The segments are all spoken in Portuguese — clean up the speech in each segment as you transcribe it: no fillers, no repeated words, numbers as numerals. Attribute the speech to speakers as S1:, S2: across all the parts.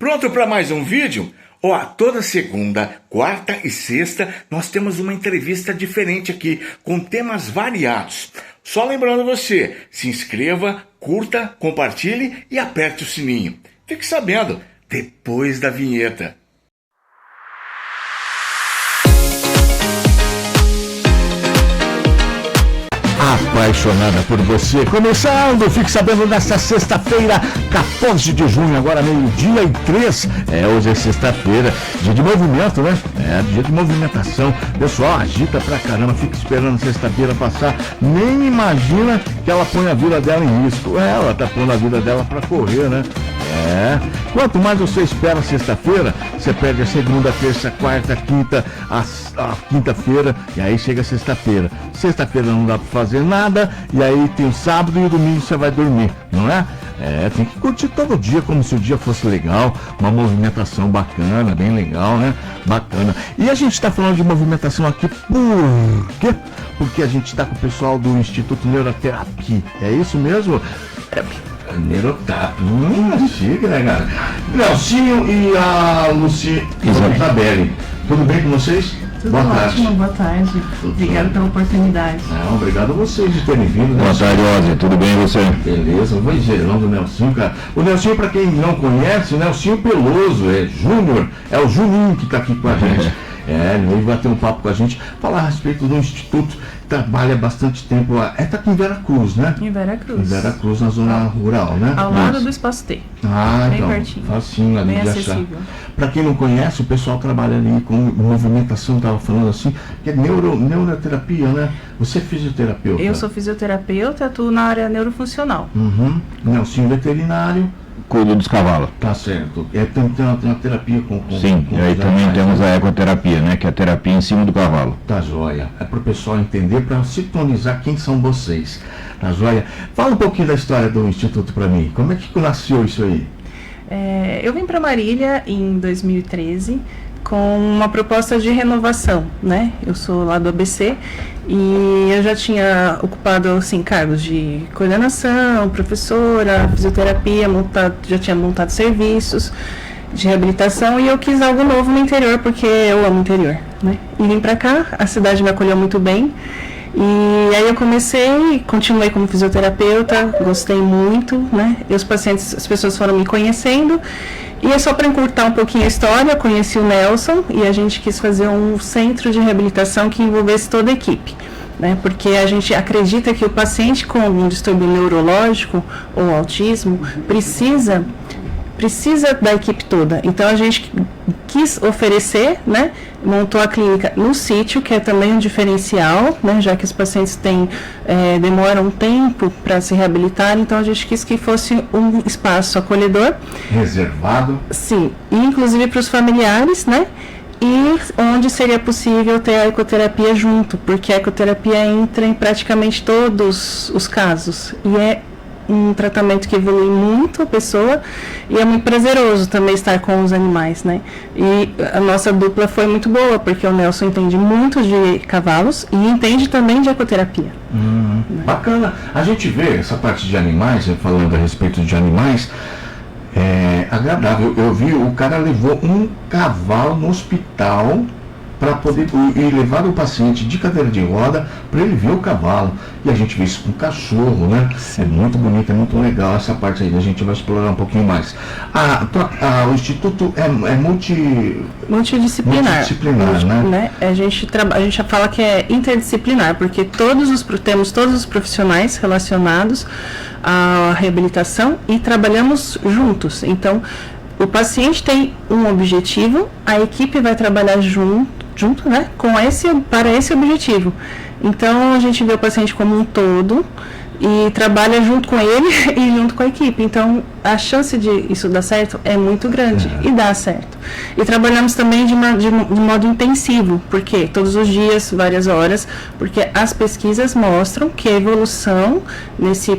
S1: Pronto para mais um vídeo? Ó, toda segunda, quarta e sexta nós temos uma entrevista diferente aqui, com temas variados. Só lembrando você, se inscreva, curta, compartilhe e aperte o sininho. Fique sabendo, depois da vinheta.
S2: Apaixonada por você, começando, fique sabendo, nesta sexta-feira, 14 de junho, agora 12:03, hoje é sexta-feira, dia de movimento, né? Dia de movimentação, pessoal agita pra caramba, fica esperando sexta-feira passar, nem imagina que ela põe a vida dela em risco, ela tá pondo a vida dela pra correr, né? Quanto mais você espera sexta-feira, você perde a segunda, terça, quarta, quinta, a quinta-feira, e aí chega sexta-feira. Sexta-feira não dá pra fazer nada, e aí tem o sábado e o domingo você vai dormir, não é? Tem que curtir todo dia, como se o dia fosse legal, uma movimentação bacana, bem legal, né? Bacana. E a gente tá falando de movimentação aqui por quê? Porque a gente tá com o pessoal do Instituto Neuroterapia, é isso mesmo? Neuroterapia, chique, né, cara? Nelsinho e a Luci Isabelle. Tudo bem com vocês?
S3: Tudo boa ótimo, tarde. Boa tarde. Obrigado pela oportunidade.
S2: Obrigado a vocês de terem vindo.
S4: Boa tarde, Ozzy. Tudo bem e você?
S2: Beleza, vou gerando o Nelsinho, cara. O Nelsinho, pra quem não conhece, o Nelsinho Peloso, Júnior, é o Juninho que tá aqui com a gente. Ele veio bater um papo com a gente, falar a respeito do Instituto, trabalha bastante tempo lá. Tá aqui em Veracruz, né?
S3: Em Veracruz.
S2: Em Veracruz, na zona rural, né?
S3: Ao lado do Espaço T.
S2: Bem
S3: então, pertinho.
S2: Facinho ali
S3: bem
S2: de
S3: acessível.
S2: achar. Pra quem não conhece, o pessoal trabalha ali com movimentação, tava falando assim, que é neuroterapia, né? Você é fisioterapeuta?
S3: Eu sou fisioterapeuta, atuo na área neurofuncional.
S2: Nelsinho veterinário.
S4: Cuido dos cavalos.
S2: Tá certo. Tem uma terapia com
S4: Sim, e aí também temos a ecoterapia, né? Que é a terapia em cima do cavalo.
S2: Tá joia. É pro pessoal entender, para sintonizar quem são vocês. Tá joia? Fala um pouquinho da história do Instituto para mim. Como é que nasceu isso aí?
S3: Eu vim para Marília em 2013 com uma proposta de renovação, né? Eu sou lá do ABC e eu já tinha ocupado, assim, cargos de coordenação, professora, fisioterapia, já tinha montado serviços de reabilitação e eu quis algo novo no interior, porque eu amo o interior, né? E vim pra cá, a cidade me acolheu muito bem e aí eu continuei como fisioterapeuta, gostei muito, né? E as pessoas foram me conhecendo. E é só para encurtar um pouquinho a história, eu conheci o Nelson e a gente quis fazer um centro de reabilitação que envolvesse toda a equipe, né? Porque a gente acredita que o paciente com um distúrbio neurológico ou autismo precisa da equipe toda. Então a gente quis oferecer, né? Montou a clínica no sítio, que é também um diferencial, né? Já que os pacientes demoram um tempo para se reabilitar, então a gente quis que fosse um espaço acolhedor.
S2: Reservado?
S3: Sim, e inclusive para os familiares, né? E onde seria possível ter a ecoterapia junto, porque a ecoterapia entra em praticamente todos os casos e é um tratamento que evolui muito a pessoa e é muito prazeroso também estar com os animais, né? E a nossa dupla foi muito boa, porque o Nelson entende muito de cavalos e entende também de ecoterapia.
S2: Né? Bacana. A gente vê essa parte de animais, falando a respeito de animais, é agradável. Eu vi, o cara levou um cavalo no hospital para poder levar o paciente de cadeira de roda para ele ver o cavalo. E a gente vê isso com o cachorro, né? É muito bonito, é muito legal essa parte aí. A gente vai explorar um pouquinho mais. O Instituto é
S3: multidisciplinar,
S2: né?
S3: A gente já fala que é interdisciplinar, porque temos todos os profissionais relacionados à reabilitação e trabalhamos juntos. Então, o paciente tem um objetivo, a equipe vai trabalhar junto, né, para esse objetivo. Então, a gente vê o paciente como um todo e trabalha junto com ele e junto com a equipe. Então, a chance de isso dar certo é muito grande e dá certo. E trabalhamos também de modo intensivo, porque todos os dias, várias horas, porque as pesquisas mostram que a evolução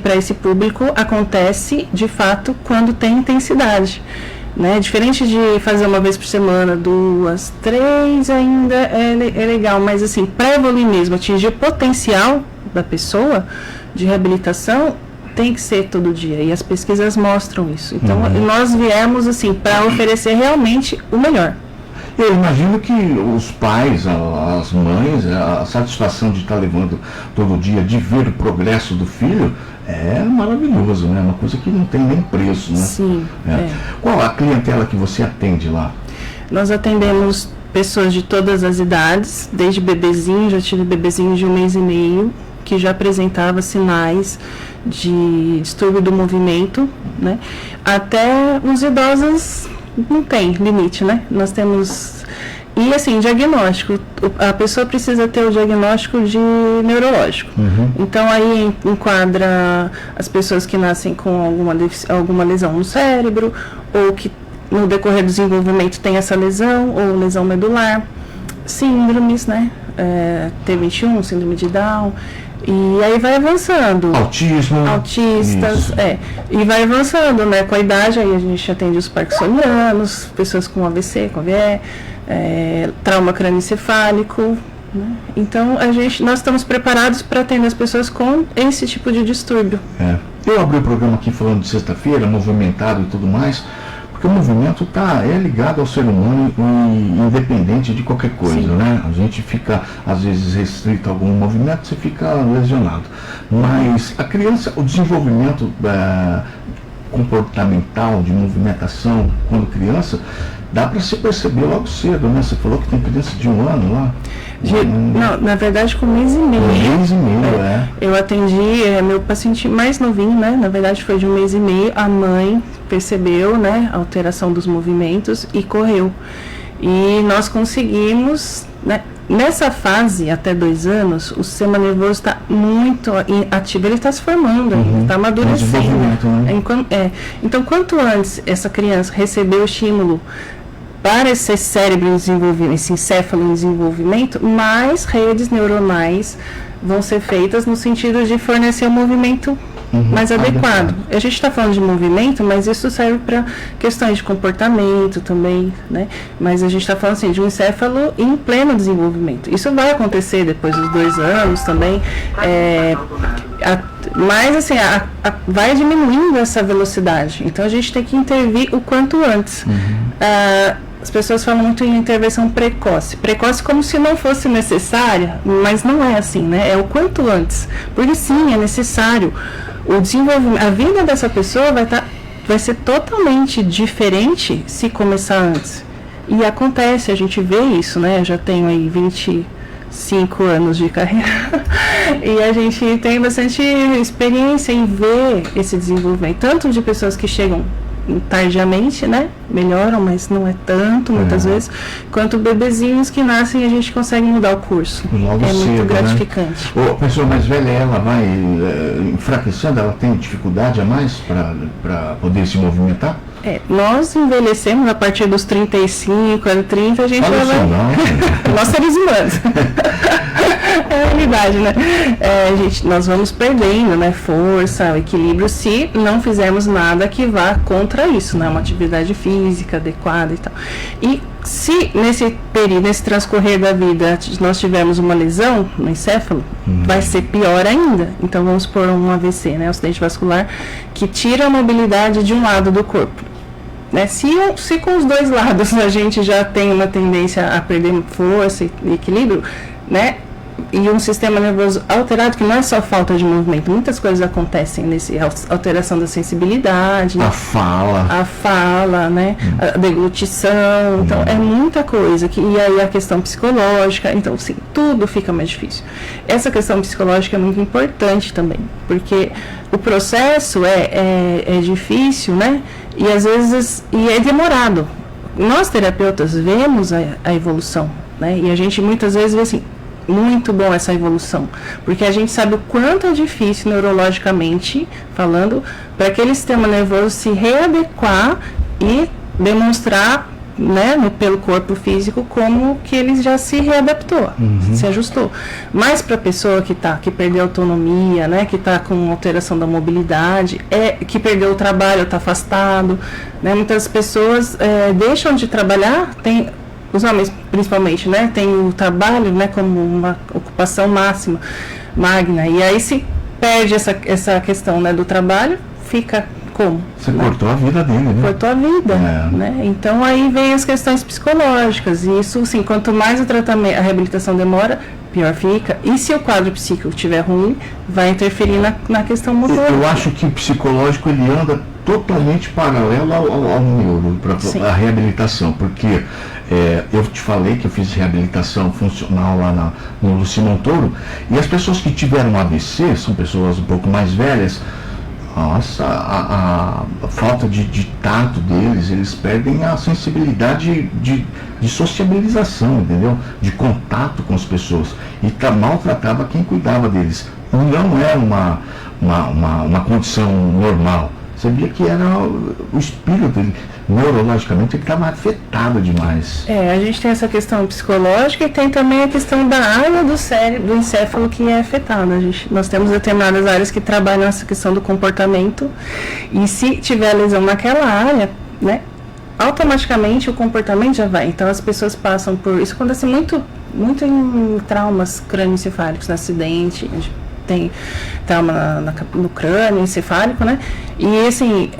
S3: para esse público acontece, de fato, quando tem intensidade. Né? Diferente de fazer uma vez por semana, 2, 3 ainda é legal, mas assim, para evoluir mesmo, atingir o potencial da pessoa de reabilitação, tem que ser todo dia, e as pesquisas mostram isso. Então, nós viemos, assim, para oferecer realmente o melhor.
S2: Eu imagino que os pais, as mães, a satisfação de estar levando todo dia, de ver o progresso do filho, é maravilhoso, né? Uma coisa que não tem nem preço, né?
S3: Sim.
S2: Qual a clientela que você atende lá?
S3: Nós atendemos pessoas de todas as idades, desde bebezinho, já tive bebezinho de 1 mês e meio, que já apresentava sinais de distúrbio do movimento, né? Até os idosos não tem limite, né? Nós temos... E assim, diagnóstico, a pessoa precisa ter o diagnóstico de neurológico. Então aí enquadra as pessoas que nascem com alguma lesão no cérebro, ou que no decorrer do desenvolvimento tem essa lesão, ou lesão medular, síndromes, né? T21, síndrome de Down, e aí vai avançando. Autistas, e vai avançando, né? Com a idade, aí a gente atende os parkinsonianos, pessoas com AVC, com AVE, trauma crânioencefálico, né? Então nós estamos preparados para atender as pessoas com esse tipo de distúrbio.
S2: Eu abri o programa aqui falando de sexta-feira, movimentado e tudo mais, porque o movimento é ligado ao ser humano, independente de qualquer coisa, né? A gente fica, às vezes, restrito a algum movimento, você fica lesionado. Mas a criança, o desenvolvimento comportamental, de movimentação, quando criança, dá para se perceber logo cedo, né? Você falou que tem criança de 1 ano lá.
S3: Não, na verdade com 1 mês e meio.
S2: 1 mês e meio,
S3: Eu atendi meu paciente mais novinho, né? Na verdade foi de 1 mês e meio. A mãe percebeu, né, a alteração dos movimentos e correu. E nós conseguimos, né, nessa fase, até 2 anos, o sistema nervoso está muito ativo, ele está se formando, está amadurecendo. Né? Então, quanto antes essa criança receber o estímulo para esse cérebro em desenvolvimento, esse encéfalo em desenvolvimento, mais redes neuronais vão ser feitas no sentido de fornecer um movimento mais adequado. A gente está falando de movimento, mas isso serve para questões de comportamento também, né? Mas a gente está falando assim, de um encéfalo em pleno desenvolvimento. Isso vai acontecer depois dos 2 anos também, mas assim, vai diminuindo essa velocidade. Então a gente tem que intervir o quanto antes. As pessoas falam muito em intervenção precoce. Precoce como se não fosse necessária, mas não é assim, né? É o quanto antes. Porque sim, é necessário. O desenvolvimento, a vida dessa pessoa vai ser totalmente diferente se começar antes. E acontece, a gente vê isso, né? Eu já tenho aí 25 anos de carreira e a gente tem bastante experiência em ver esse desenvolvimento, tanto de pessoas que chegam tardiamente, né, melhoram, mas não é tanto, muitas vezes, quanto bebezinhos que nascem e a gente consegue mudar o curso.
S2: Logo
S3: é
S2: cedo,
S3: muito gratificante.
S2: Né? A pessoa mais velha, ela vai enfraquecendo, ela tem dificuldade a mais para poder se movimentar?
S3: Nós envelhecemos a partir dos 35, 30, a gente vai... Nós seres humanos. É a realidade, né? Nós vamos perdendo, né, força, equilíbrio, se não fizermos nada que vá contra isso, né? Uma atividade física adequada e tal. E se nesse período, nesse transcorrer da vida, nós tivermos uma lesão no encéfalo, vai ser pior ainda. Então vamos pôr um AVC, né, acidente vascular, que tira a mobilidade de um lado do corpo. Né? Se com os 2 lados a gente já tem uma tendência a perder força e equilíbrio, né? E um sistema nervoso alterado, que não é só falta de movimento, muitas coisas acontecem nesse alteração da sensibilidade, né? A fala, né? A deglutição, então é muita coisa, e aí a questão psicológica, então sim, tudo fica mais difícil. Essa questão psicológica é muito importante também, porque o processo é difícil, né? E às vezes é demorado. Nós terapeutas vemos a evolução, né? E a gente muitas vezes vê assim, muito bom essa evolução, porque a gente sabe o quanto é difícil neurologicamente falando para aquele sistema nervoso se readequar e demonstrar, né, pelo corpo físico como que ele já se readaptou, se ajustou. Mas para a pessoa que perdeu a autonomia, né, que está com alteração da mobilidade, que perdeu o trabalho, está afastado, né, muitas pessoas deixam de trabalhar, os homens principalmente, né, tem o trabalho, né, como uma ocupação magna, e aí se perde essa questão, né, do trabalho, fica como?
S2: Você cortou a vida dele, né?
S3: Cortou a vida,
S2: É.
S3: né? Então aí vem as questões psicológicas, e isso, sim, quanto mais o tratamento, a reabilitação demora, pior fica. E se o quadro psíquico estiver ruim, vai interferir na questão motora.
S2: Eu acho que o psicológico ele anda totalmente paralelo ao neuro, para a reabilitação, porque eu te falei que eu fiz reabilitação funcional lá no Luci Montoro, e as pessoas que tiveram AVC, são pessoas um pouco mais velhas, nossa, a falta de tato deles, eles perdem a sensibilidade de sociabilização, entendeu? De contato com as pessoas. E maltratava quem cuidava deles. Não era uma condição normal. Você via que era o espírito dele, neurologicamente, ele estava afetado demais.
S3: A gente tem essa questão psicológica e tem também a questão da área do cérebro, do encéfalo que é afetada. Nós temos determinadas áreas que trabalham essa questão do comportamento, e se tiver lesão naquela área, né, automaticamente o comportamento já vai. Então as pessoas passam por... Isso acontece muito em traumas crânioencefálicos, no acidente, tem trauma no crânio encefálico, né? E assim,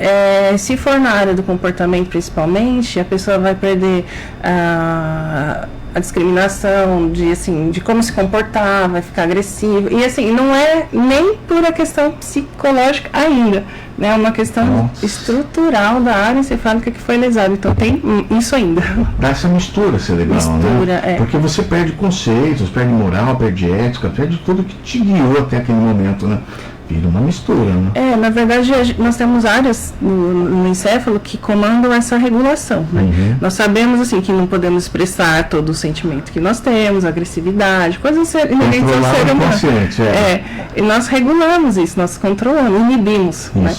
S3: se for na área do comportamento principalmente, a pessoa vai perder a discriminação de como se comportar, vai ficar agressivo. E assim, não é nem por a questão psicológica ainda, né? É uma questão estrutural da área encefálica que foi lesada. Então tem isso ainda.
S2: Dá essa mistura cerebral, né? Porque você perde conceitos, perde moral, perde ética, perde tudo que te guiou até aquele momento, né? Vira uma mistura, né?
S3: Na verdade, nós temos áreas no encéfalo que comandam essa regulação, né?
S2: Uhum.
S3: Nós sabemos, assim, que não podemos expressar todo o sentimento que nós temos, agressividade, coisas inerentes ao ser humano. E nós regulamos isso, nós controlamos, inibimos, né?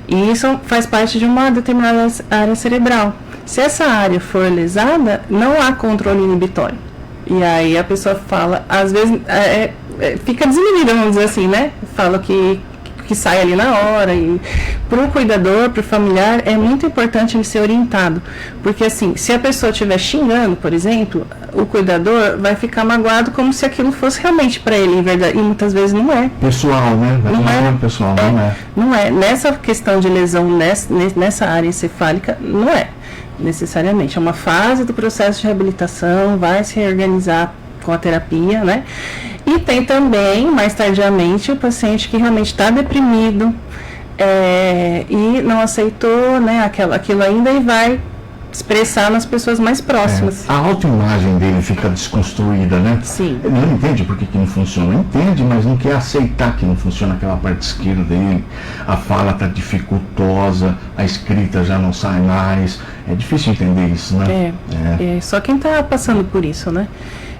S3: E isso faz parte de uma determinada área cerebral. Se essa área for lesada, não há controle inibitório. E aí a pessoa fala, às vezes... fica desinibida, vamos dizer assim, né? Fala que sai ali na hora. E para o cuidador, para o familiar, é muito importante ele ser orientado. Porque assim, se a pessoa estiver xingando, por exemplo, o cuidador vai ficar magoado como se aquilo fosse realmente para ele, em verdade. E muitas vezes não é.
S2: Pessoal, né? Pessoal, não é.
S3: Não é. Nessa questão de lesão nessa área encefálica, não é necessariamente. É uma fase do processo de reabilitação, vai se reorganizar com a terapia, né? E tem também, mais tardiamente, o paciente que realmente está deprimido e não aceitou, né, aquilo ainda, e vai expressar nas pessoas mais próximas.
S2: A autoimagem dele fica desconstruída, né?
S3: Sim.
S2: Ele não entende por que não funciona. Entende, mas não quer aceitar que não funciona aquela parte esquerda dele. A fala está dificultosa, a escrita já não sai mais. É difícil entender isso, né?
S3: Só quem está passando por isso, né?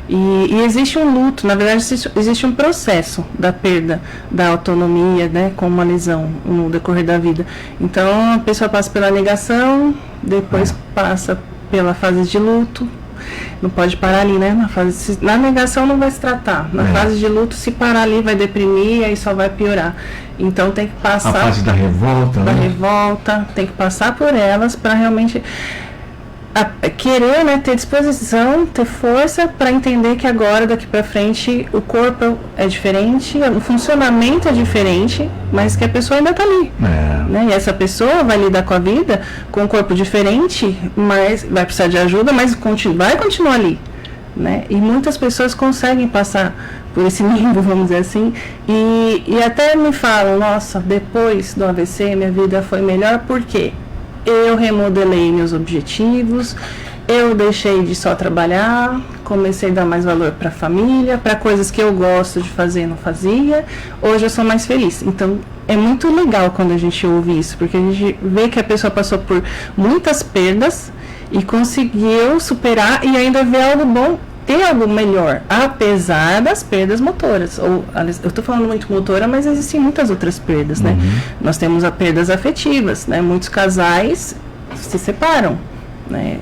S3: E existe um luto, na verdade existe um processo da perda da autonomia, né, com uma lesão no decorrer da vida. Então a pessoa passa pela negação, depois passa pela fase de luto, não pode parar ali, né? Na negação não vai se tratar, na fase de luto, se parar ali vai deprimir, aí só vai piorar. Então tem que passar...
S2: A fase da revolta,
S3: da revolta, tem que passar por elas para realmente... querer, né, ter disposição, ter força para entender que agora, daqui para frente, o corpo é diferente, o funcionamento é diferente, mas que a pessoa ainda está ali. Né? E essa pessoa vai lidar com a vida com um corpo diferente, mas vai precisar de ajuda, mas vai continuar ali. Né? E muitas pessoas conseguem passar por esse limbo, vamos dizer assim, e até me falam, nossa, depois do AVC minha vida foi melhor, por quê? Eu remodelei meus objetivos, eu deixei de só trabalhar, comecei a dar mais valor para a família, para coisas que eu gosto de fazer e não fazia. Hoje eu sou mais feliz. Então, é muito legal quando a gente ouve isso, porque a gente vê que a pessoa passou por muitas perdas e conseguiu superar e ainda vê algo bom, ter algo melhor, apesar das perdas motoras. Eu estou falando muito motora, mas existem muitas outras perdas, né? Nós temos as perdas afetivas, né? Muitos casais se separam, né?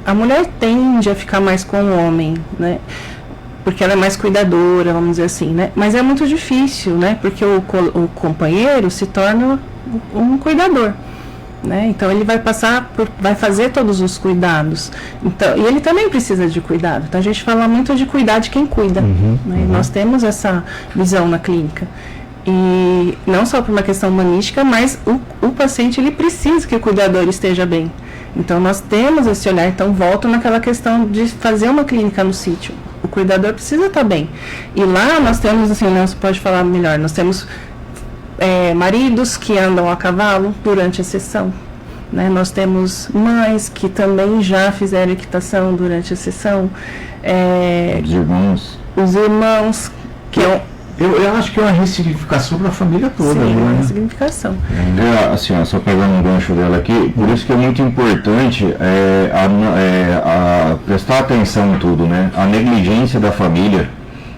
S3: A mulher tende a ficar mais com o homem, né? Porque ela é mais cuidadora, vamos dizer assim, né? Mas é muito difícil, né? Porque o companheiro se torna um cuidador. Né? Então ele vai fazer todos os cuidados. Então, e ele também precisa de cuidado. Então a gente fala muito de cuidar de quem cuida. Né? Nós temos essa visão na clínica. E não só por uma questão humanística, mas o paciente ele precisa que o cuidador esteja bem. Então nós temos esse olhar, então volto naquela questão de fazer uma clínica no sítio. O cuidador precisa estar bem. E lá nós temos, assim, você pode falar melhor, nós temos maridos que andam a cavalo durante a sessão. Né? Nós temos mães que também já fizeram equitação durante a sessão. Os irmãos, que
S2: eu acho que é uma ressignificação para a família toda.
S3: Sim,
S2: né?
S3: Uma ressignificação.
S4: Assim, só pegando um gancho dela aqui, por isso que é muito importante prestar atenção em tudo, né? A negligência da família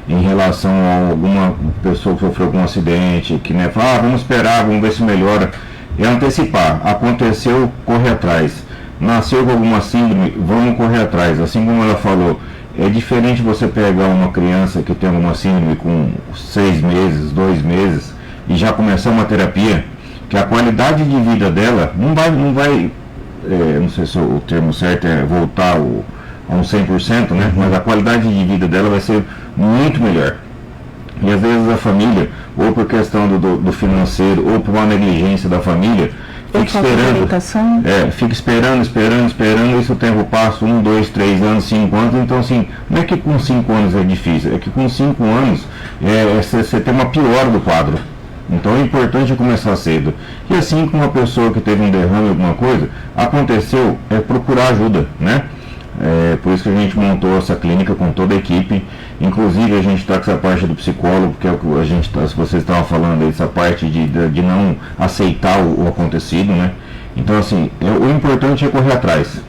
S4: em relação a alguma pessoa que sofreu algum acidente, que fala, vamos esperar, vamos ver se melhora. É antecipar. Aconteceu, correr atrás. Nasceu com alguma síndrome, vamos correr atrás. Assim como ela falou, é diferente você pegar uma criança que tem alguma síndrome com 6 meses, 2 meses, e já começar uma terapia, que a qualidade de vida dela não vai não sei se o termo certo é voltar a um 100%, né? Mas a qualidade de vida dela vai ser muito melhor. E às vezes a família, ou por questão do financeiro, ou por uma negligência da família, fica esperando, e se o tempo passa 1, 2, 3 anos, 5 anos, então assim, não é que com 5 anos é difícil, é que com 5 anos você tem uma piora do quadro. Então é importante começar cedo. E assim como uma pessoa que teve um derrame, alguma coisa, aconteceu, procurar ajuda, né? Por isso que a gente montou essa clínica com toda a equipe. Inclusive a gente está com essa parte do psicólogo, que é o que a gente se vocês estavam falando, essa parte de não aceitar o acontecido, né? Então assim, o importante é correr atrás.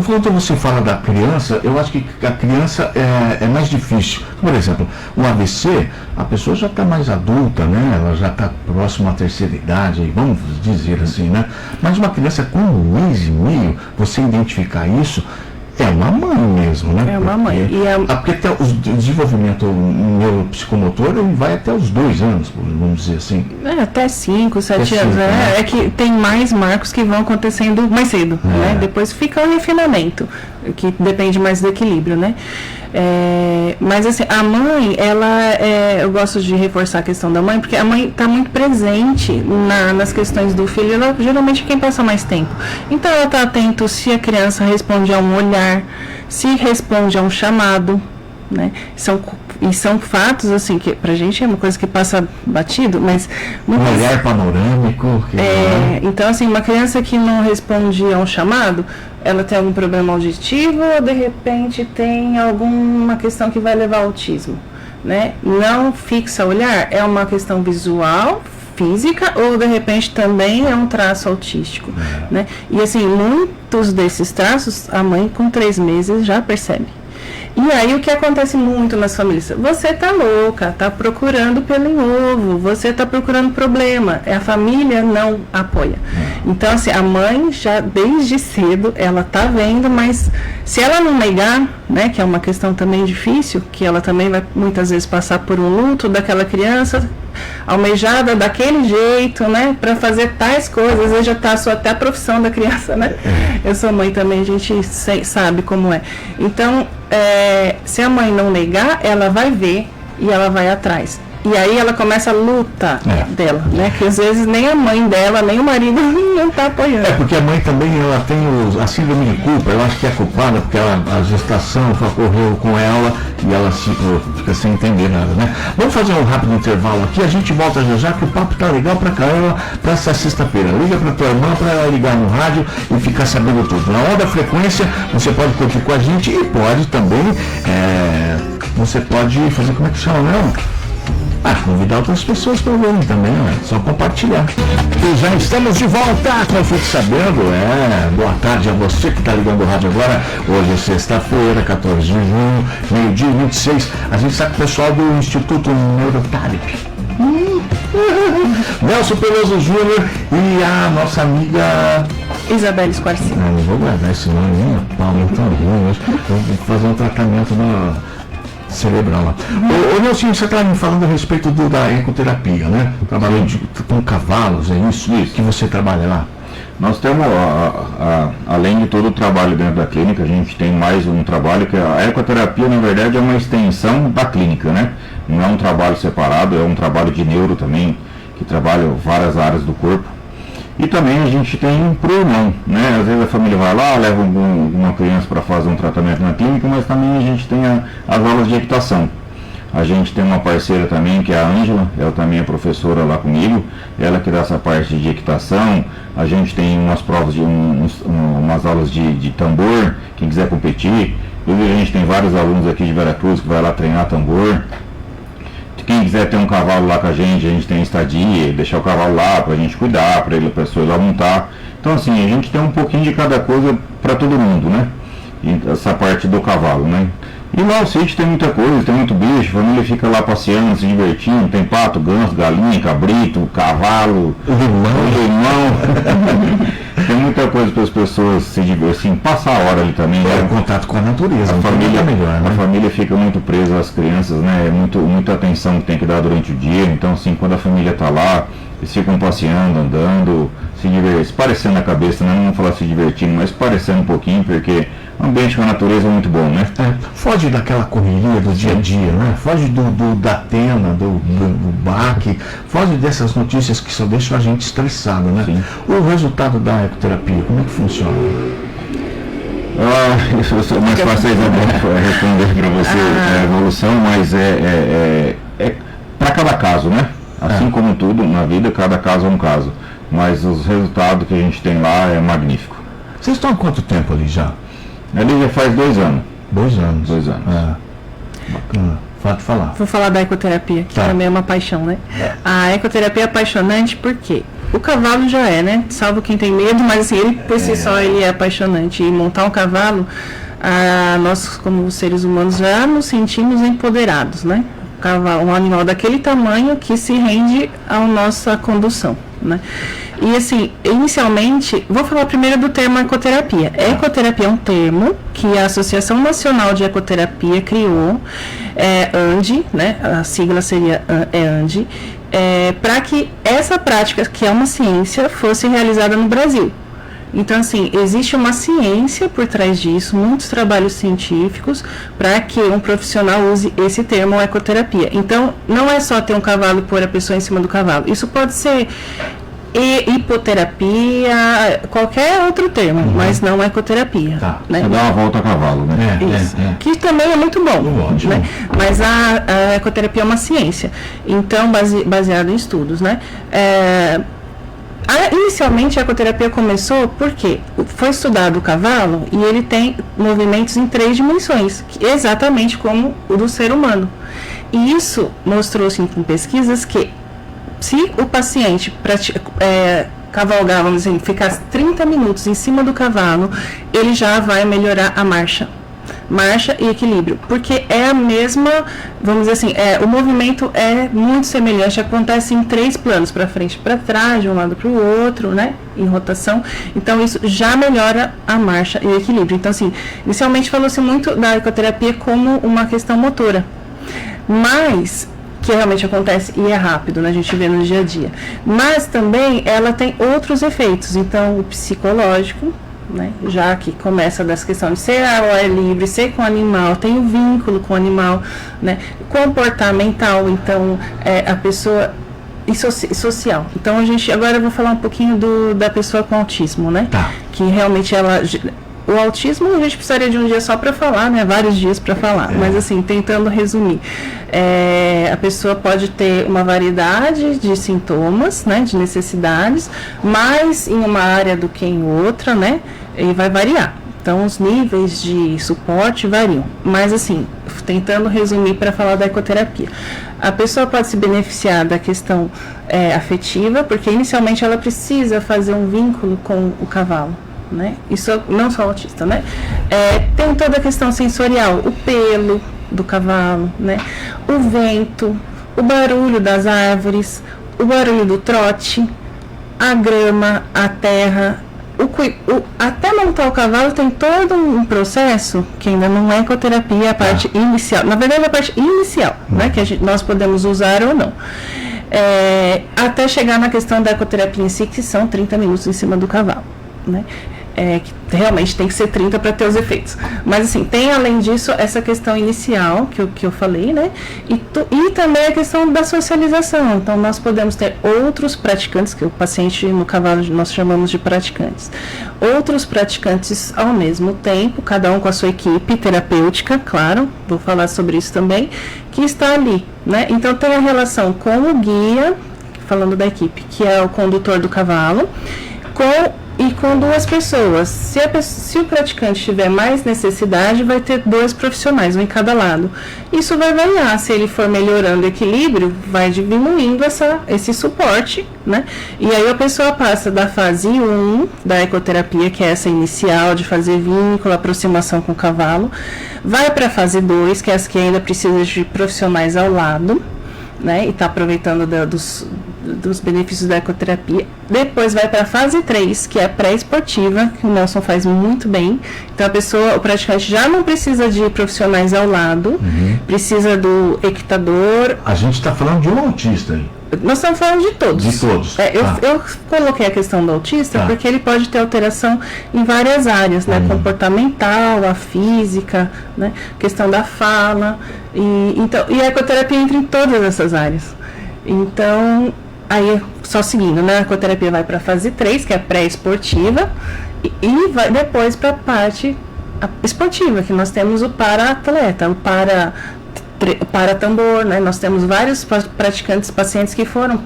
S2: Quando você fala da criança, eu acho que a criança é mais difícil. Por exemplo, o AVC, a pessoa já está mais adulta, né? Ela já está próxima à terceira idade, vamos dizer assim, né? Mas uma criança com 1 mês e meio, você identificar isso, é uma mãe mesmo, né?
S3: É uma mãe.
S2: Porque até o desenvolvimento neuropsicomotor ele vai até os 2 anos, vamos dizer assim.
S3: Até 5, 7 anos. Né? É que tem mais marcos que vão acontecendo mais cedo, né? Depois fica o refinamento, que depende mais do equilíbrio, né? Mas assim, a mãe, eu gosto de reforçar a questão da mãe, porque a mãe está muito presente nas questões do filho, ela geralmente é quem passa mais tempo. Então ela está atento se a criança responde a um olhar, se responde a um chamado, né? São fatos, assim, que pra gente é uma coisa que passa batido, mas...
S2: Um olhar panorâmico.
S3: Então, assim, uma criança que não responde a um chamado, ela tem algum problema auditivo ou, de repente, tem alguma questão que vai levar ao autismo, né? Não fixa olhar, é uma questão visual, física, ou, de repente, também é um traço autístico, né? E, assim, muitos desses traços, a mãe, com 3 meses, já percebe. E aí o que acontece muito nas famílias? Você tá louca, tá procurando pelo em ovo, você tá procurando problema, a família não apoia. Então assim, a mãe já desde cedo, ela tá vendo, mas se ela não negar, né, que é uma questão também difícil, que ela também vai muitas vezes passar por um luto daquela criança, almejada daquele jeito, né, para fazer tais coisas, às vezes já tá até a profissão da criança, né? Eu sou mãe também, a gente sabe como é. Então, se a mãe não negar, ela vai ver e ela vai atrás. E aí ela começa a luta dela, né? Que às vezes nem a mãe dela, nem o marido não está apoiando.
S2: Porque a mãe também, ela tem a síndrome de culpa, eu acho que é culpada porque a gestação ocorreu com ela e ela fica sem entender nada, né? Vamos fazer um rápido intervalo aqui, a gente volta já que o papo tá legal pra caramba pra essa sexta-feira. Liga pra tua irmã pra ela ligar no rádio e ficar sabendo tudo. Na hora da frequência, você pode curtir com a gente e pode também, você pode fazer, como é que chama, não? Convidar outras pessoas para verem também, só compartilhar. E já estamos de volta com Fique Sabendo. Boa tarde a você que está ligando o rádio agora. Hoje é sexta-feira, 14 de junho, meio-dia 26. A gente está com o pessoal do Instituto Neurotype. Nelson Peloso Júnior e a nossa amiga
S3: Isabelle Squarci.
S2: Não vou guardar esse nome, Paulo, tão ruim. Vou fazer um tratamento cerebral lá. Ô Nelson, você estava me falando a respeito da ecoterapia, né? Trabalhando com cavalos, é isso que você trabalha lá?
S4: Nós temos, além de todo o trabalho dentro da clínica, a gente tem mais um trabalho que a ecoterapia, na verdade, é uma extensão da clínica, né? Não é um trabalho separado, é um trabalho de neuro também, que trabalha várias áreas do corpo. E também a gente tem pro irmão, né? Às vezes a família vai lá, leva uma criança para fazer um tratamento na clínica, mas também a gente tem as aulas de equitação. A gente tem uma parceira também, que é a Ângela, ela também é professora lá comigo, ela que dá essa parte de equitação. A gente tem umas provas, umas aulas de tambor, quem quiser competir. A gente tem vários alunos aqui de Veracruz que vai lá treinar tambor. Quem quiser ter um cavalo lá com a gente tem estadia, deixar o cavalo lá pra gente cuidar, pra a pessoa ir lá montar. Então assim, a gente tem um pouquinho de cada coisa para todo mundo, né? E essa parte do cavalo, né? E lá o sítio tem muita coisa, tem muito bicho, a família fica lá passeando, se divertindo, tem pato, ganso, galinha, cabrito, cavalo, limão. Tem muita coisa para as pessoas se divertirem, passar a hora ali também.
S2: Né? Contato com a natureza.
S4: A família,
S2: melhor, né?
S4: A família fica muito presa às crianças, né? É muita atenção que tem que dar durante o dia. Então, assim, quando a família está lá, eles ficam passeando, andando, se divertindo, parecendo a cabeça, né? Não vamos falar se divertindo, mas parecendo um pouquinho, porque o ambiente com a natureza é muito bom, né?
S2: Foge daquela correria do dia a dia, né? Foge da tenda, do baque, foge dessas notícias que só deixam a gente estressado, né?
S4: Sim.
S2: O resultado da ecoterapia, como é que funciona?
S4: Isso é mais fácil responder para você a evolução, mas é para cada caso, né? Assim como tudo na vida, cada caso é um caso. Mas os resultados que a gente tem lá é magnífico.
S2: Vocês estão há quanto tempo ali já?
S4: Ali já faz 2 anos.
S2: 2 anos.
S4: 2 anos.
S2: Bacana. Pode falar.
S3: Vou falar da ecoterapia, que também é uma paixão, né? A ecoterapia é apaixonante porque o cavalo já é, né? Salvo quem tem medo, mas assim, ele por si só ele é apaixonante. E montar um cavalo, nós como seres humanos já nos sentimos empoderados, né? O cavalo, um animal daquele tamanho que se rende à nossa condução, né? E assim, inicialmente, vou falar primeiro do termo ecoterapia. Ecoterapia é um termo que a Associação Nacional de Ecoterapia criou, ANDE, né? A sigla seria ANDE, para que essa prática, que é uma ciência, fosse realizada no Brasil. Então, assim, existe uma ciência por trás disso, muitos trabalhos científicos, para que um profissional use esse termo ecoterapia. Então, não é só ter um cavalo e pôr a pessoa em cima do cavalo. Isso pode ser hipoterapia, qualquer outro termo, mas não ecoterapia.
S2: Tá.
S3: Né?
S4: Você dá uma volta a cavalo, né?
S3: Isso. Que também é muito bom. Né? Mas a ecoterapia é uma ciência. Então, baseado em estudos, né? Inicialmente a ecoterapia começou porque foi estudado o cavalo e ele tem movimentos em 3 dimensões, exatamente como o do ser humano. E isso mostrou-se com pesquisas que se o paciente cavalgar, vamos dizer, ficar 30 minutos em cima do cavalo, ele já vai melhorar a marcha e equilíbrio, porque é a mesma, vamos dizer assim, o movimento é muito semelhante, acontece em 3 planos, para frente e para trás, de um lado para o outro, né, em rotação. Então isso já melhora a marcha e o equilíbrio. Então, assim, inicialmente falou-se muito da ecoterapia como uma questão motora, mas que realmente acontece e é rápido, né? A gente vê no dia a dia. Mas também ela tem outros efeitos, então o psicológico, né? Já que começa dessa questão de ser ao ar livre, ser com o animal, tem o vínculo com o animal, né? Comportamental, então a pessoa e social. Então agora eu vou falar um pouquinho da pessoa com autismo, né?
S2: Tá.
S3: Que realmente o autismo a gente precisaria de um dia só para falar, né? Vários dias para falar, mas assim, tentando resumir. A pessoa pode ter uma variedade de sintomas, né? De necessidades, mais em uma área do que em outra, né? E vai variar. Então, os níveis de suporte variam. Mas assim, tentando resumir para falar da ecoterapia. A pessoa pode se beneficiar da questão afetiva, porque inicialmente ela precisa fazer um vínculo com o cavalo. Né? Isso não só o autista, né? Tem toda a questão sensorial, o pelo do cavalo, né? O vento, o barulho das árvores, o barulho do trote, a grama, a terra, até montar o cavalo tem todo um processo que ainda não é ecoterapia, a parte inicial, na verdade a parte inicial, né? Que nós podemos usar ou não. Até chegar na questão da ecoterapia em si, que são 30 minutos em cima do cavalo. né? Que realmente tem que ser 30 para ter os efeitos. Mas assim, tem além disso essa questão inicial que eu falei, né? E também a questão da socialização. Então nós podemos ter outros praticantes, que o paciente no cavalo nós chamamos de praticantes. Outros praticantes ao mesmo tempo, cada um com a sua equipe terapêutica, claro, vou falar sobre isso também, que está ali, né? Então tem a relação com o guia, falando da equipe, que é o condutor do cavalo, com duas pessoas. Se o praticante tiver mais necessidade, vai ter 2 profissionais, um em cada lado. Isso vai variar. Se ele for melhorando o equilíbrio, vai diminuindo esse suporte, né? E aí a pessoa passa da fase 1 da ecoterapia, que é essa inicial de fazer vínculo, aproximação com o cavalo, vai para a fase 2, que é essa que ainda precisa de profissionais ao lado, né? E está aproveitando dos benefícios da ecoterapia. Depois vai para a fase 3, que é a pré-esportiva, que o Nelson faz muito bem. Então o praticante já não precisa de profissionais ao lado, precisa do equitador.
S2: A gente está falando de um autista aí.
S3: Nós estamos falando de todos.
S2: De todos.
S3: Eu coloquei a questão do autista porque ele pode ter alteração em várias áreas, né? Comportamental, a física, né? Questão da fala. E a ecoterapia entra em todas essas áreas. Então, aí só seguindo, né? A ecoterapia vai para a fase 3, que é a pré-esportiva, e vai depois para a parte esportiva, que nós temos o para-atleta, o para-tambor, né? Nós temos vários praticantes, pacientes que foram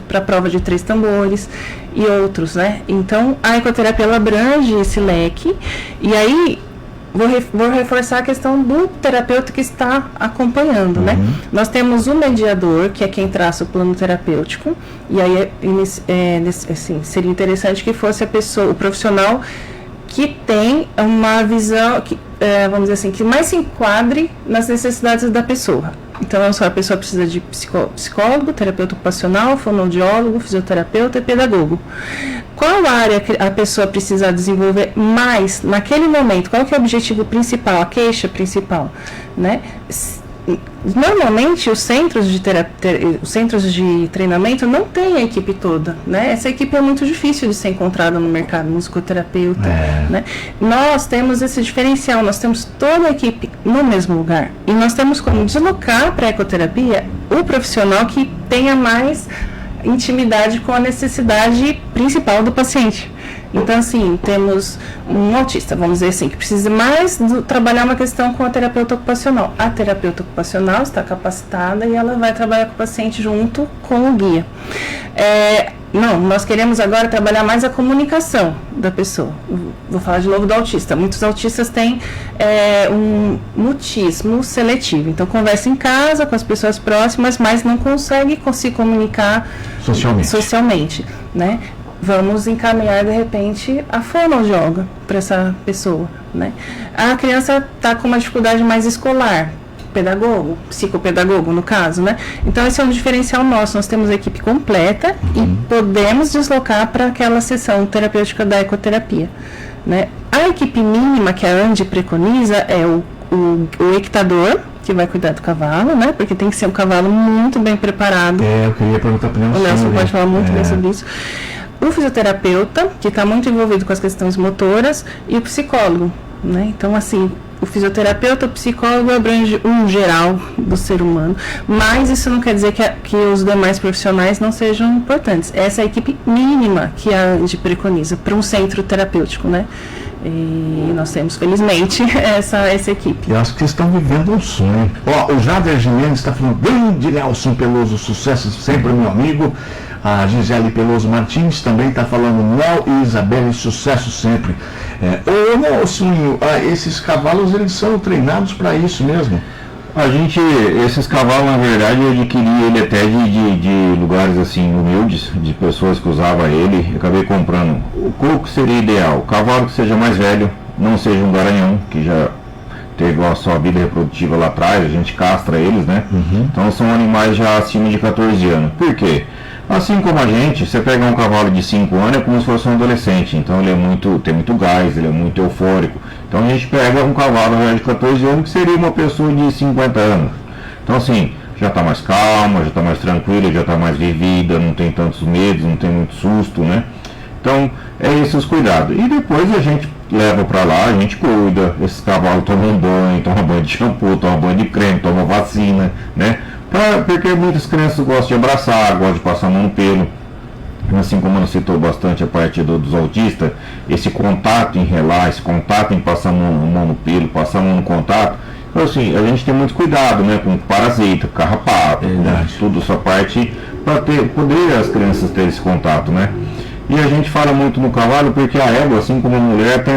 S3: para a prova de 3 tambores e outros, né? Então, a ecoterapia ela abrange esse leque, e aí vou reforçar a questão do terapeuta que está acompanhando, né? Nós temos o mediador, que é quem traça o plano terapêutico, e aí assim, seria interessante que fosse o profissional que tem uma visão, vamos dizer assim, que mais se enquadre nas necessidades da pessoa. Então, a pessoa precisa de psicólogo, terapeuta ocupacional, fonoaudiólogo, fisioterapeuta e pedagogo. Qual área a pessoa precisa desenvolver mais naquele momento? Qual que é o objetivo principal, a queixa principal, né? Normalmente os centros de treinamento não têm a equipe toda, né? Essa equipe é muito difícil de ser encontrada no mercado, musicoterapeuta, né? Nós temos esse diferencial, nós temos toda a equipe no mesmo lugar, e nós temos como deslocar para a ecoterapia o profissional que tenha mais intimidade com a necessidade principal do paciente. Então, assim, temos um autista, vamos dizer assim, que precisa mais trabalhar uma questão com a terapeuta ocupacional. A terapeuta ocupacional está capacitada e ela vai trabalhar com o paciente junto com o guia. Não, nós queremos agora trabalhar mais a comunicação da pessoa. Vou falar de novo do autista. Muitos autistas têm um mutismo seletivo. Então, conversa em casa com as pessoas próximas, mas não consegue se comunicar socialmente, né? Vamos encaminhar, de repente, a fonoaudióloga para essa pessoa, né? A criança está com uma dificuldade mais escolar, pedagogo, psicopedagogo, no caso, né? Então, esse é um diferencial nosso. Nós temos a equipe completa e podemos deslocar para aquela sessão terapêutica da ecoterapia, né? A equipe mínima que a ANDI preconiza é o equitador, que vai cuidar do cavalo, né? Porque tem que ser um cavalo muito bem preparado.
S2: Eu queria perguntar para o Nelson.
S3: O Nelson pode falar muito bem sobre isso. O fisioterapeuta, que está muito envolvido com as questões motoras, e o psicólogo, né? Então, assim, o fisioterapeuta, o psicólogo abrange um geral do ser humano, mas isso não quer dizer que os demais profissionais não sejam importantes. Essa é a equipe mínima que a ANDI preconiza para um centro terapêutico, né? E nós temos, felizmente, essa equipe.
S2: Eu acho que vocês estão vivendo um sonho. O Jader Gimenez está falando, grande Nelson Peloso, sucesso sempre, meu amigo. A Gisele Peloso Martins também está falando, Nel e Isabelle, sucesso sempre. Nelson, esses cavalos, eles são treinados para isso mesmo?
S4: Esses cavalos, na verdade, eu adquiri ele até de lugares assim humildes, de pessoas que usavam ele. Eu acabei comprando. O coco seria ideal, o cavalo que seja mais velho, não seja um garanhão, que já teve a sua vida reprodutiva lá atrás, a gente castra eles, né? Então são animais já acima de 14 anos. Por quê? Assim como a gente, você pegar um cavalo de 5 anos é como se fosse um adolescente, então ele tem muito gás, ele é muito eufórico. Então a gente pega um cavalo já de 14 anos que seria uma pessoa de 50 anos. Então assim, já está mais calma, já está mais tranquila, já está mais vivida, não tem tantos medos, não tem muito susto, né? Então, é esses os cuidados. E depois a gente leva para lá, a gente cuida, esses cavalos tomam banho de shampoo, tomam banho de creme, tomam vacina, né? Porque muitas crianças gostam de abraçar, gostam de passar a mão no pelo. Assim como ela citou bastante a parte dos autistas, esse contato em relar, esse contato em passar a mão no pelo, passar a mão no contato. Então, assim, a gente tem muito cuidado, né, com parasita, carrapato, tudo essa parte, para poder as crianças terem esse contato, né? E a gente fala muito no cavalo porque a égua, assim como a mulher, tem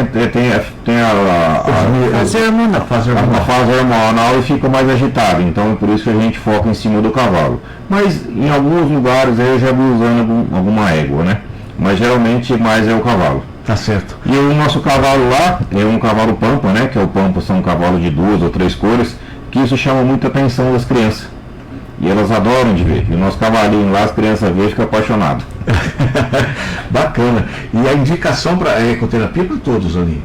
S4: a fase hormonal e fica mais agitada. Então é por isso que a gente foca em cima do cavalo. Mas em alguns lugares eu já vi usando alguma égua, né? Mas geralmente mais é o cavalo.
S2: Tá certo.
S4: E o nosso cavalo lá é um cavalo pampa, né? Que é o pampa, são um cavalo de 2 ou 3 cores, que isso chama muita atenção das crianças. E elas adoram de ver. E o nosso cavalinho lá, as crianças veem e ficam apaixonadas.
S2: Bacana. E a indicação para ecoterapia para todos ali?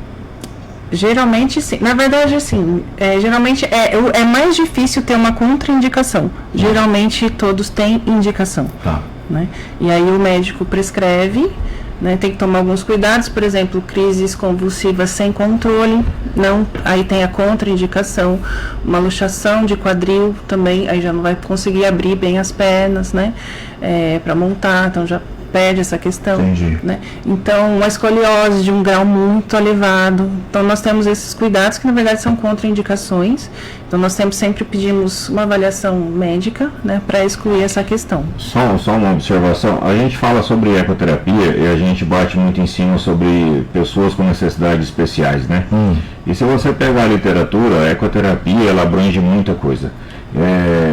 S3: Geralmente sim. Na verdade, assim, geralmente é mais difícil ter uma contraindicação. Geralmente todos têm indicação.
S2: Tá.
S3: Né? E aí o médico prescreve, né? Tem que tomar alguns cuidados, por exemplo, crises convulsivas sem controle, não, aí tem a contraindicação, uma luxação de quadril também, aí já não vai conseguir abrir bem as pernas, né? Para montar, então já perde essa questão.
S2: Entendi.
S3: Né? Então, uma escoliose de um grau muito elevado. Então, nós temos esses cuidados que, na verdade, são contraindicações. Então, nós sempre pedimos uma avaliação médica, né, para excluir essa questão.
S4: Só uma observação. A gente fala sobre ecoterapia e a gente bate muito em cima sobre pessoas com necessidades especiais, né? E se você pegar a literatura, a ecoterapia, ela abrange muita coisa.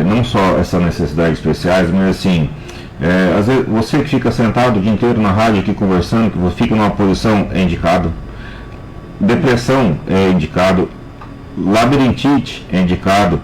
S4: Não só essas necessidades especiais, mas assim... às vezes você que fica sentado o dia inteiro na rádio aqui conversando, que você fica numa posição, é indicado. Depressão é indicado. Labirintite é indicado.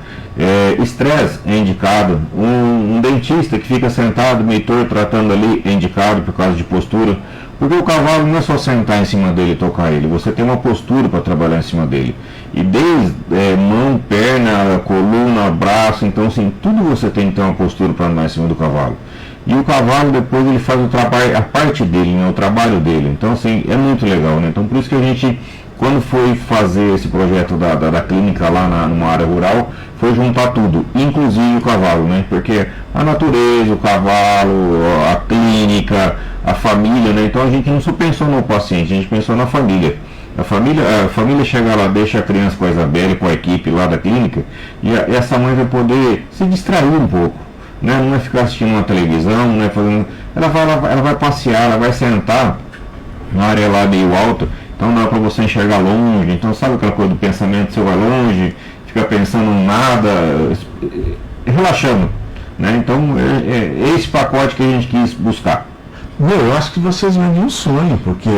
S4: Estresse é indicado. Um dentista que fica sentado meio torto tratando ali é indicado por causa de postura. Porque o cavalo não é só sentar em cima dele e tocar ele, você tem uma postura para trabalhar em cima dele. E desde mão, perna, coluna, braço, então assim, tudo você tem que ter uma postura para andar em cima do cavalo. E o cavalo depois ele faz o trabalho, a parte dele, né, o trabalho dele. Então assim, é muito legal, né? Então por isso que a gente, quando foi fazer esse projeto da clínica lá numa área rural, foi juntar tudo, inclusive o cavalo, né? Porque a natureza, o cavalo, a clínica, a família, né? Então a gente não só pensou no paciente, a gente pensou na família. A família chega lá, deixa a criança com a Isabela e com a equipe lá da clínica, e essa mãe vai poder se distrair um pouco. Né? Não vai ficar assistindo uma televisão, né? Ela vai passear, ela vai sentar na área lá meio alta, então dá para você enxergar longe, então sabe aquela coisa do pensamento, você vai longe, fica pensando em nada, relaxando, né? Então é esse pacote que a gente quis buscar.
S2: Eu acho que vocês vendem um sonho, porque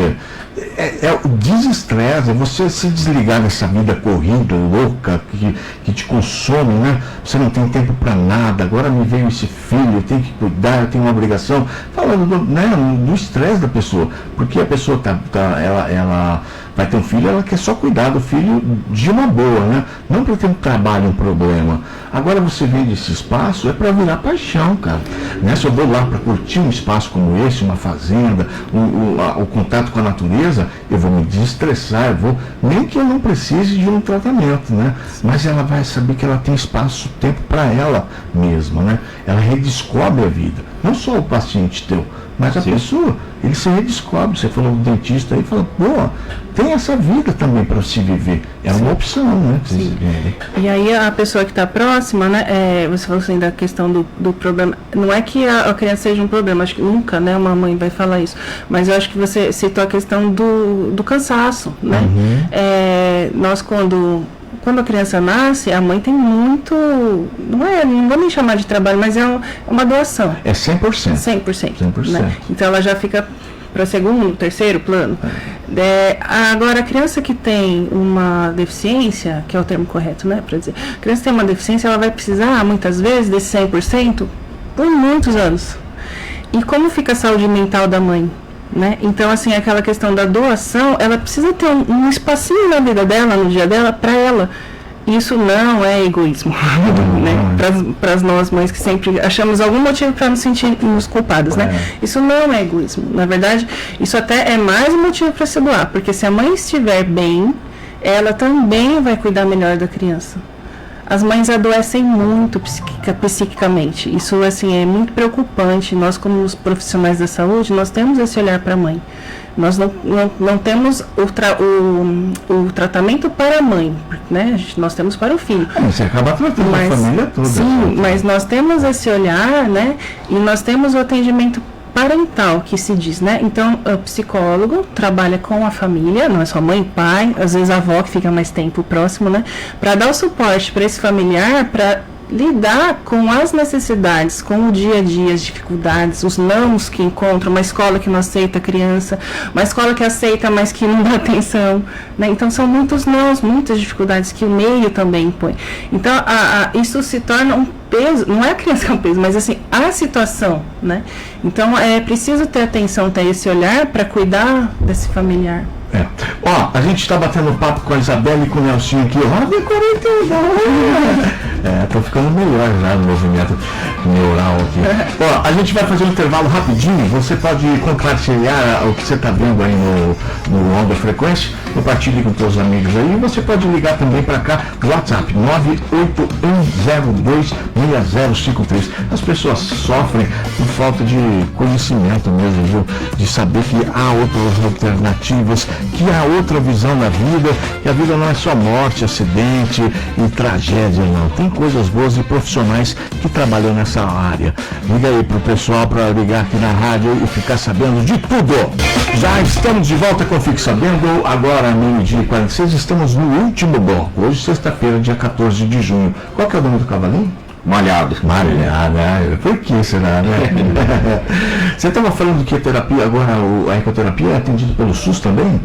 S2: o desestresse, é você se desligar dessa vida corrida, louca, que te consome, né? Você não tem tempo para nada, agora me veio esse filho, eu tenho que cuidar, eu tenho uma obrigação. Falando do estresse da pessoa, porque a pessoa ela vai ter um filho, ela quer só cuidar do filho de uma boa, né? Não para ter um trabalho, um problema. Agora você vende esse espaço, é para virar paixão, cara. Né? Se eu vou lá para curtir um espaço como esse, uma fazenda, o contato com a natureza, eu vou me desestressar, nem que eu não precise de um tratamento, né? Mas ela vai saber que ela tem espaço, tempo para ela mesma, né? Ela redescobre a vida. Não só o paciente teu, mas a pessoa, ele se redescobre. Você falou do dentista aí, fala, pô, tem essa vida também para se viver. É uma opção, né?
S3: E aí a pessoa que está próxima, né? Você falou assim da questão do problema. Não é que a criança seja um problema, acho que nunca, né? Uma mãe vai falar isso. Mas eu acho que você citou a questão do cansaço, né? Nós quando a criança nasce, a mãe tem muito, não vou nem chamar de trabalho, mas é uma doação.
S2: É 100%.
S3: 100%. Né? Então ela já fica para segundo, terceiro plano. Agora, a criança que tem uma deficiência, que é o termo correto, né, para dizer, a criança tem uma deficiência, ela vai precisar, muitas vezes, desse 100% por muitos anos. E como fica a saúde mental da mãe? Né? Então, assim, aquela questão da doação, ela precisa ter um espacinho na vida dela, no dia dela, para ela. Isso não é egoísmo, né? Para nós mães que sempre achamos algum motivo para nos sentirmos culpadas, né? Isso não é egoísmo. Na verdade, isso até é mais um motivo para se doar, porque se a mãe estiver bem, ela também vai cuidar melhor da criança. As mães adoecem muito psiquicamente. Isso, assim, é muito preocupante. Nós, como os profissionais da saúde, nós temos esse olhar para a mãe. Nós não temos o tratamento para a mãe, né? Nós temos para o filho.
S2: Você acaba tratando a família toda.
S3: Sim, mas nós temos esse olhar, né? E nós temos o atendimento parental, que se diz, né? Então, o psicólogo trabalha com a família, não é só mãe, pai, às vezes a avó que fica mais tempo próximo, né? Para dar o suporte para esse familiar, para lidar com as necessidades, com o dia a dia, as dificuldades, os nãos que encontram, uma escola que não aceita a criança, uma escola que aceita, mas que não dá atenção, né? Então são muitos nãos, muitas dificuldades que o meio também impõe. Então isso se torna um peso, não é a criança que é um peso, mas assim, a situação, né? Então é preciso ter atenção, ter esse olhar para cuidar desse familiar.
S2: Ó, a gente está batendo papo com a Isabela e com o Nelsinho aqui. Ó, de 42. Tô ficando melhor já no movimento neural aqui. Ó, a gente vai fazer um intervalo rapidinho. Você pode compartilhar o que você está vendo aí no Onda Frequência. Compartilhe com seus amigos aí. E você pode ligar também para cá no WhatsApp 981026053. As pessoas sofrem por falta de conhecimento mesmo, viu? De saber que há outras alternativas, que há outra visão da vida, que a vida não é só morte, acidente e tragédia, não. Tem coisas boas e profissionais que trabalham nessa área. Liga aí pro pessoal para ligar aqui na rádio e ficar sabendo de tudo. Já estamos de volta com Fique Sabendo, agora meio-dia e 46, estamos no último bloco. Hoje, sexta-feira, dia 14 de junho. Qual que é o nome do cavalinho?
S4: Malhado.
S2: Por que será, né? Você estava falando que a terapia, agora a ecoterapia é atendida pelo SUS também?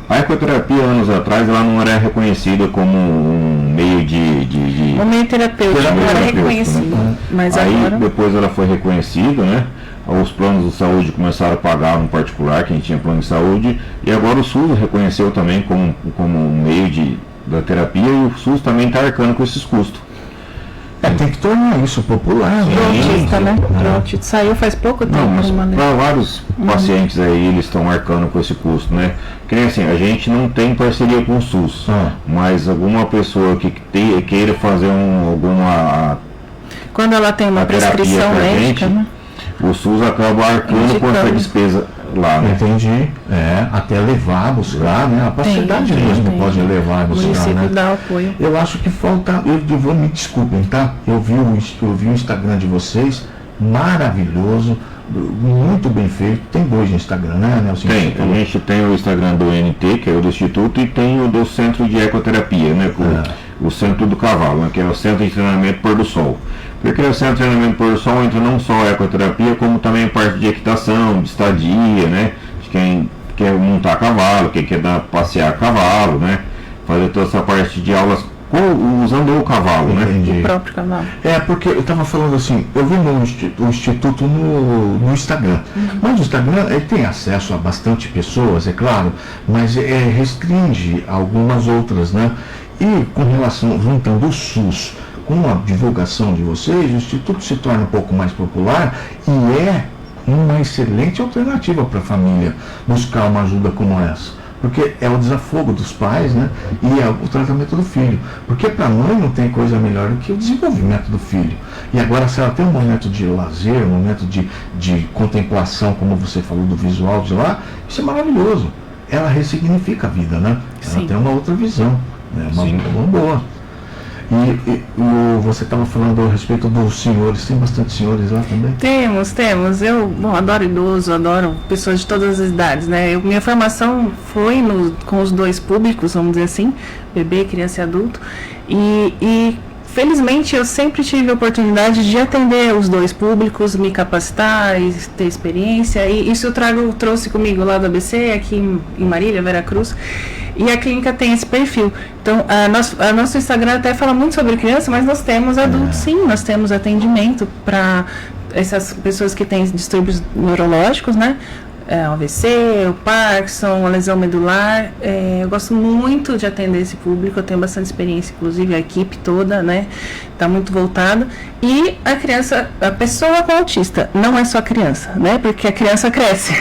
S4: A ecoterapia, anos atrás, ela não era reconhecida como um meio de
S3: o meio terapêutico não era reconhecido, né? Mas
S4: aí
S3: agora...
S4: depois ela foi reconhecida, né? Os planos de saúde começaram a pagar no particular, quem tinha plano de saúde, e agora o SUS reconheceu também como um meio da terapia, e o SUS também está arcando com esses custos.
S2: Tem que tornar isso popular.
S3: Prontista, né? Prontista. Saiu faz pouco tempo.
S4: Não, mas para vários pacientes aí, eles estão arcando com esse custo, né? Porque assim, a gente não tem parceria com o SUS, mas alguma pessoa que queira fazer alguma...
S3: Quando ela tem uma prescrição médica, né?
S4: O SUS acaba arcando com essa despesa lá, né?
S2: Entendi. Até levar, buscar, né? A facilidade mesmo pode levar a buscar,
S3: o município
S2: né?
S3: dá apoio.
S2: Eu acho que falta, me desculpem, tá? Eu vi o Instagram de vocês, maravilhoso, muito bem feito. Tem dois no Instagram, né, Nelson?
S4: Tem, a gente tem o Instagram do NT, que é o do Instituto, e tem o do Centro de Ecoterapia, né? O Centro do Cavalo, né, que é o Centro de Treinamento Pôr do Sol. Porque o Centro de Treinamento Pôr do Sol entra não só a ecoterapia, como também parte de equitação, de estadia, né? De quem quer montar cavalo, quem quer passear cavalo, né? Fazer toda essa parte de aulas usando o cavalo,
S2: Entendi.
S4: né?
S3: O próprio cavalo.
S2: Porque eu estava falando assim, eu vi o Instituto no Instagram, mas o Instagram tem acesso a bastante pessoas, é claro, mas restringe algumas outras, né? E com relação, juntando o SUS com a divulgação de vocês, o Instituto se torna um pouco mais popular e é uma excelente alternativa para a família buscar uma ajuda como essa. Porque é o desafogo dos pais, né? E é o tratamento do filho. Porque para a mãe não tem coisa melhor do que o desenvolvimento do filho. E agora, se ela tem um momento de lazer, um momento de contemplação, como você falou do visual de lá, isso é maravilhoso. Ela ressignifica a vida, né? Ela tem uma outra visão, né? Uma boa. E você estava falando a respeito dos senhores, tem bastante senhores lá também?
S3: Temos. Eu adoro idoso, adoro pessoas de todas as idades, né? Minha formação foi com os dois públicos, vamos dizer assim, bebê, criança e adulto. E felizmente eu sempre tive a oportunidade de atender os dois públicos, me capacitar e ter experiência. E isso eu trouxe comigo lá do ABC, aqui em Marília, Veracruz. E a clínica tem esse perfil. Então, nosso Instagram até fala muito sobre criança, mas nós temos adultos, sim. Nós temos atendimento para essas pessoas que têm distúrbios neurológicos, né? o AVC, o Parkinson, a lesão medular. Eu gosto muito de atender esse público, eu tenho bastante experiência, inclusive a equipe toda, né, está muito voltada. E a pessoa com autista, não é só a criança, né, porque a criança cresce.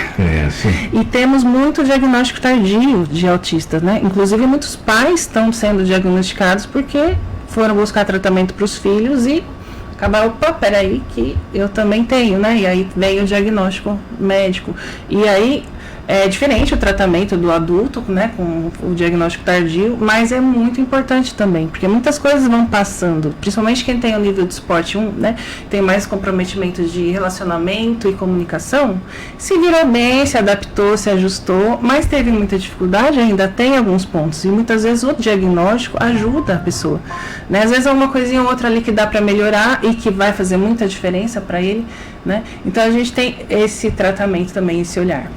S2: Sim.
S3: E temos muito diagnóstico tardio de autistas, né, inclusive muitos pais estão sendo diagnosticados porque foram buscar tratamento para os filhos e acabar, opa, peraí, que eu também tenho, né? E aí vem o diagnóstico médico. E aí é diferente o tratamento do adulto, né? Com o diagnóstico tardio, mas é muito importante também, porque muitas coisas vão passando, principalmente quem tem o nível de esporte 1, né? Tem mais comprometimento de relacionamento e comunicação, se virou bem, se adaptou, se ajustou, mas teve muita dificuldade, ainda tem alguns pontos, e muitas vezes o diagnóstico ajuda a pessoa, né? Às vezes é uma coisinha ou outra ali que dá para melhorar e que vai fazer muita diferença para ele, né? Então a gente tem esse tratamento também, esse olhar.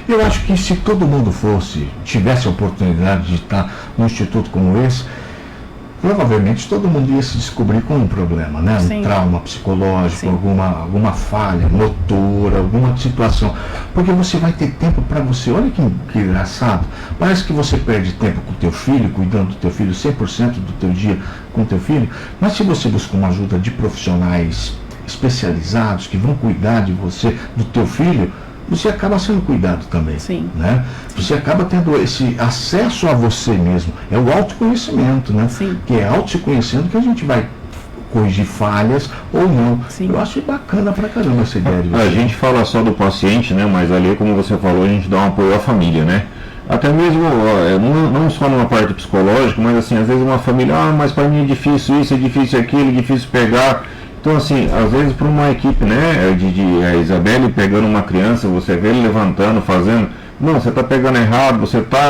S2: Eu acho que se todo mundo tivesse a oportunidade de estar num instituto como esse, provavelmente todo mundo ia se descobrir com um problema, né?
S3: Sim.
S2: Um trauma psicológico,
S3: Sim.
S2: alguma falha motora, alguma situação. Porque você vai ter tempo para você. Olha que engraçado. Parece que você perde tempo com o teu filho, cuidando do teu filho, 100% do teu dia com o teu filho. Mas se você buscar uma ajuda de profissionais especializados que vão cuidar de você, do teu filho, você acaba sendo cuidado também.
S3: Sim.
S2: Né? Você acaba tendo esse acesso a você mesmo. É o autoconhecimento, né?
S3: Sim.
S2: Que é auto se conhecendo que a gente vai corrigir falhas ou não.
S3: Sim.
S2: Eu acho bacana pra caramba essa ideia de você.
S4: A gente fala só do paciente, né? Mas ali, como você falou, a gente dá um apoio à família, né? Até mesmo, não só numa parte psicológica, mas assim, às vezes uma família, mas para mim é difícil isso, é difícil aquilo, é difícil pegar. Então, assim, às vezes para uma equipe, né, a Isabelle pegando uma criança, você vê ele levantando, fazendo, não, você está pegando errado, você está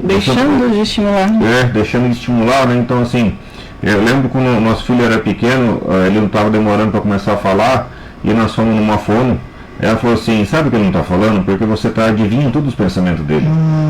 S3: Deixando de estimular.
S4: Deixando de estimular, né? Então, assim, eu lembro quando o nosso filho era pequeno, ele não estava demorando para começar a falar, e nós fomos numa fono. Ela falou assim, sabe o que ele não está falando? Porque você está adivinhando todos os pensamentos dele.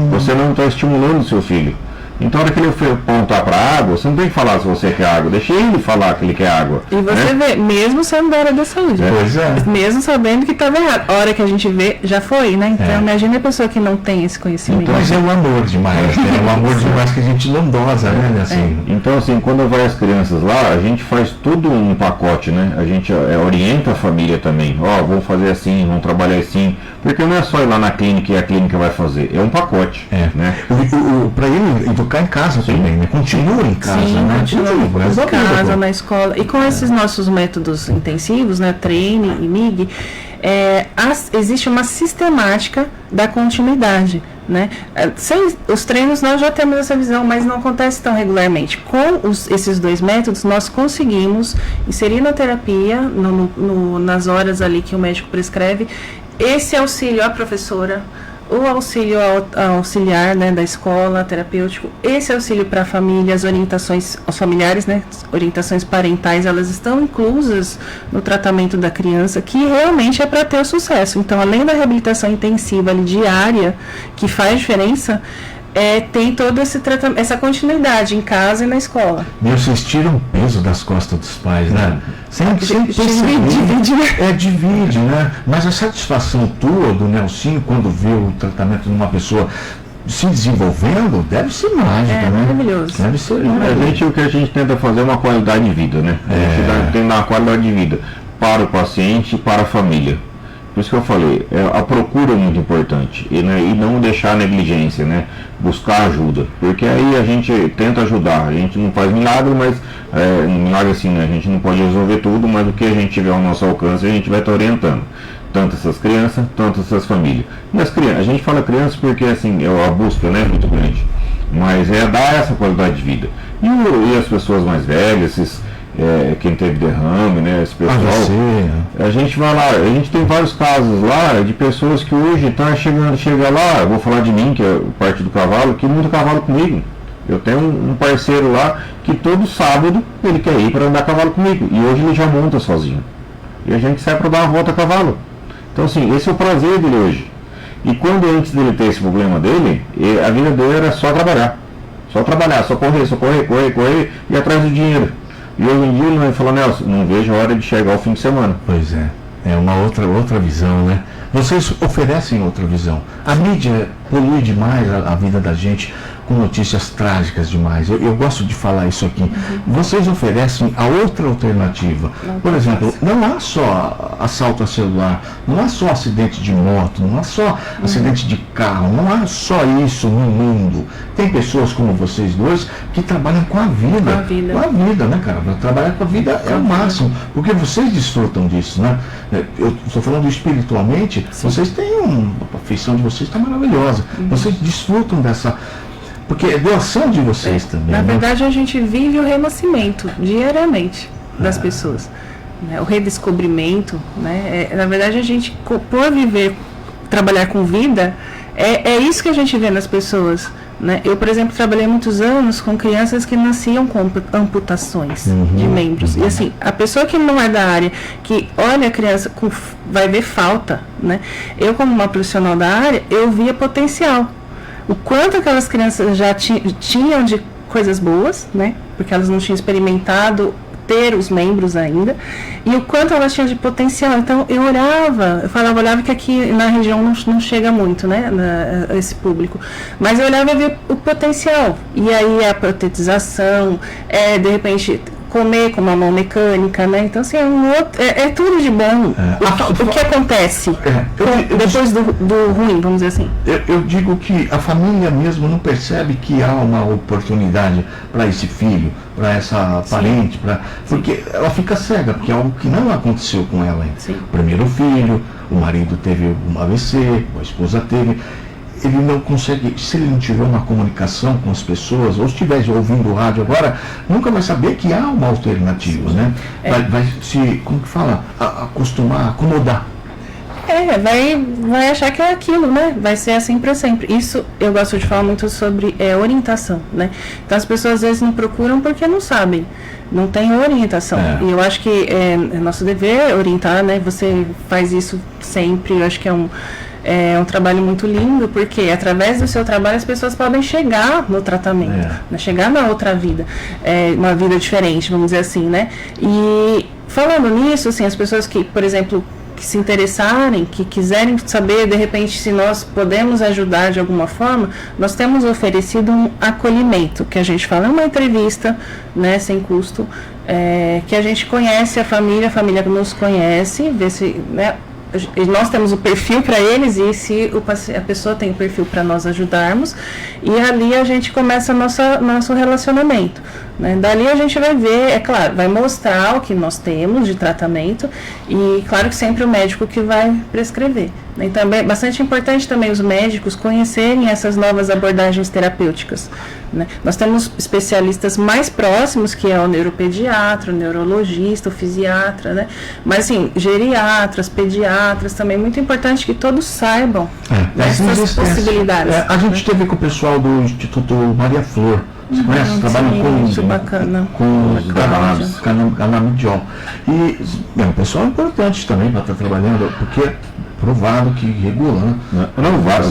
S4: Você não está estimulando o seu filho. Então, na hora que ele for apontar para a água, você não tem que falar se você quer água. Deixa ele falar que ele quer água.
S3: E você vê, mesmo sendo da área da saúde.
S2: Pois é.
S3: Mesmo sabendo que estava errado. A hora que a gente vê, já foi, né? Então, imagina a pessoa que não tem esse conhecimento.
S2: Então, mas é um amor demais, né? É um amor demais que a gente não dosa, né? Assim.
S4: Então, assim, quando vai as crianças lá, a gente faz tudo um pacote, né? A gente orienta a família também. Vamos fazer assim, vamos trabalhar assim. Porque não é só ir lá na clínica e a clínica vai fazer. É um pacote, né?
S2: Para ele educar em casa também, né? Continua em casa,
S3: Sim,
S2: né?
S3: continua em casa, na escola. E com esses nossos métodos intensivos, né? Treine e MIG, existe uma sistemática da continuidade, né? Sem os treinos nós já temos essa visão, mas não acontece tão regularmente. Com esses dois métodos, nós conseguimos inserir na terapia, nas horas ali que o médico prescreve, esse auxílio à professora, o auxílio auxiliar, né, da escola, terapêutico, esse auxílio para a família, as orientações aos familiares, né, orientações parentais, elas estão inclusas no tratamento da criança, que realmente é para ter o sucesso. Então, além da reabilitação intensiva ali, diária, que faz diferença, tem todo esse tratamento, essa continuidade em casa e na escola.
S2: Vocês tiram o peso das costas dos pais, né? Sem
S3: Divide.
S2: Divide, né? Mas a satisfação tua do Nelsinho quando vê o tratamento de uma pessoa se desenvolvendo deve ser mágica, né?
S3: Maravilhoso.
S2: Deve ser mágico.
S4: O que a gente tenta fazer é uma qualidade de vida, né? A gente tenta dar uma qualidade de vida para o paciente e para a família. Por isso que eu falei, a procura é muito importante e não deixar a negligência, né? Buscar ajuda, porque aí a gente tenta ajudar, a gente não faz milagre, mas milagre assim, né? A gente não pode resolver tudo, mas o que a gente tiver ao nosso alcance a gente vai estar orientando, tanto essas crianças, tanto essas famílias. E as crianças, a gente fala crianças porque assim, a busca, né, é muito grande, mas dar essa qualidade de vida. E as pessoas mais velhas, quem teve derrame, né, esse pessoal, a gente vai lá, a gente tem vários casos lá de pessoas que hoje chega lá, eu vou falar de mim, que é parte do cavalo, que monta cavalo comigo. Eu tenho um parceiro lá que todo sábado ele quer ir para andar cavalo comigo, e hoje ele já monta sozinho. E a gente sai para dar uma volta a cavalo. Então assim, esse é o prazer dele hoje. E quando antes dele ter esse problema dele, a vida dele era só trabalhar, só correr e ir atrás do dinheiro. E hoje em dia ele vai falar, Nelson, não vejo a hora de chegar ao fim de semana.
S2: Pois é. É uma outra visão, né? Vocês oferecem outra visão. A mídia polui demais a vida da gente com notícias trágicas demais. Eu gosto de falar isso aqui. Vocês oferecem a outra alternativa. Por exemplo, não há só assalto a celular, não há só acidente de moto, não há só acidente de carro, não há só isso no mundo. Tem pessoas como vocês dois que trabalham com a vida. Com a vida, né, cara? Trabalhar com a vida é o máximo, porque vocês desfrutam disso, né? Eu estou falando espiritualmente, vocês têm a feição de vocês está maravilhosa. Vocês desfrutam dessa... Porque é doação de vocês também.
S3: Na verdade, a gente vive o renascimento diariamente das pessoas. Né? O redescobrimento, né? Na verdade, a gente, por trabalhar com vida, é isso que a gente vê nas pessoas. Né? Eu, por exemplo, trabalhei muitos anos com crianças que nasciam com amputações de membros. E assim, a pessoa que não é da área, que olha a criança, vai ver falta. Né? Eu, como uma profissional da área, eu via potencial. O quanto aquelas crianças já tinham de coisas boas, né? Porque elas não tinham experimentado ter os membros ainda, e o quanto elas tinham de potencial. Então eu olhava que aqui na região não chega muito, né, esse público, mas eu olhava e via o potencial, e aí a protetização, de repente comer com uma mão mecânica, né? Então, assim, é tudo de bom. O que acontece depois do ruim, vamos dizer assim?
S2: Eu digo que a família mesmo não percebe que há uma oportunidade para esse filho, para essa parente, porque ela fica cega, porque é algo que não aconteceu com ela ainda.
S3: Sim.
S2: O primeiro filho, o marido teve um AVC, a esposa teve... Ele não consegue, se ele não tiver uma comunicação com as pessoas, ou estiver ouvindo o rádio agora, nunca vai saber que há uma alternativa, né? Vai se, como que fala, acostumar, acomodar.
S3: Vai achar que é aquilo, né? Vai ser assim para sempre. Isso eu gosto de falar muito sobre orientação, né? Então as pessoas às vezes não procuram porque não sabem, não tem orientação. E eu acho que é nosso dever orientar, né? Você faz isso sempre, eu acho que é um trabalho muito lindo, porque através do seu trabalho as pessoas podem chegar no tratamento, né? Chegar na outra vida, uma vida diferente, vamos dizer assim, né? E falando nisso, assim, as pessoas que, por exemplo, que se interessarem, que quiserem saber, de repente, se nós podemos ajudar de alguma forma, nós temos oferecido um acolhimento, que a gente fala, uma entrevista, né, sem custo, que a gente conhece a família nos conhece, vê se, né, nós temos o perfil para eles, e se a pessoa tem o perfil para nós ajudarmos, e ali a gente começa nosso relacionamento, né? Dali a gente vai ver, é claro, vai mostrar o que nós temos de tratamento, e claro que sempre o médico que vai prescrever, né? Então é bastante importante também os médicos conhecerem essas novas abordagens terapêuticas, né? Nós temos especialistas mais próximos, que é o neuropediatra, o neurologista, o fisiatra, né? Mas assim, geriatras, pediatras também, muito importante que todos saibam dessas possibilidades.
S2: A gente teve com o pessoal do Instituto Maria Flor. Você conhece? Trabalham com canabidiol. E o pessoal é importante também para estar trabalhando, porque é provado que regula, né?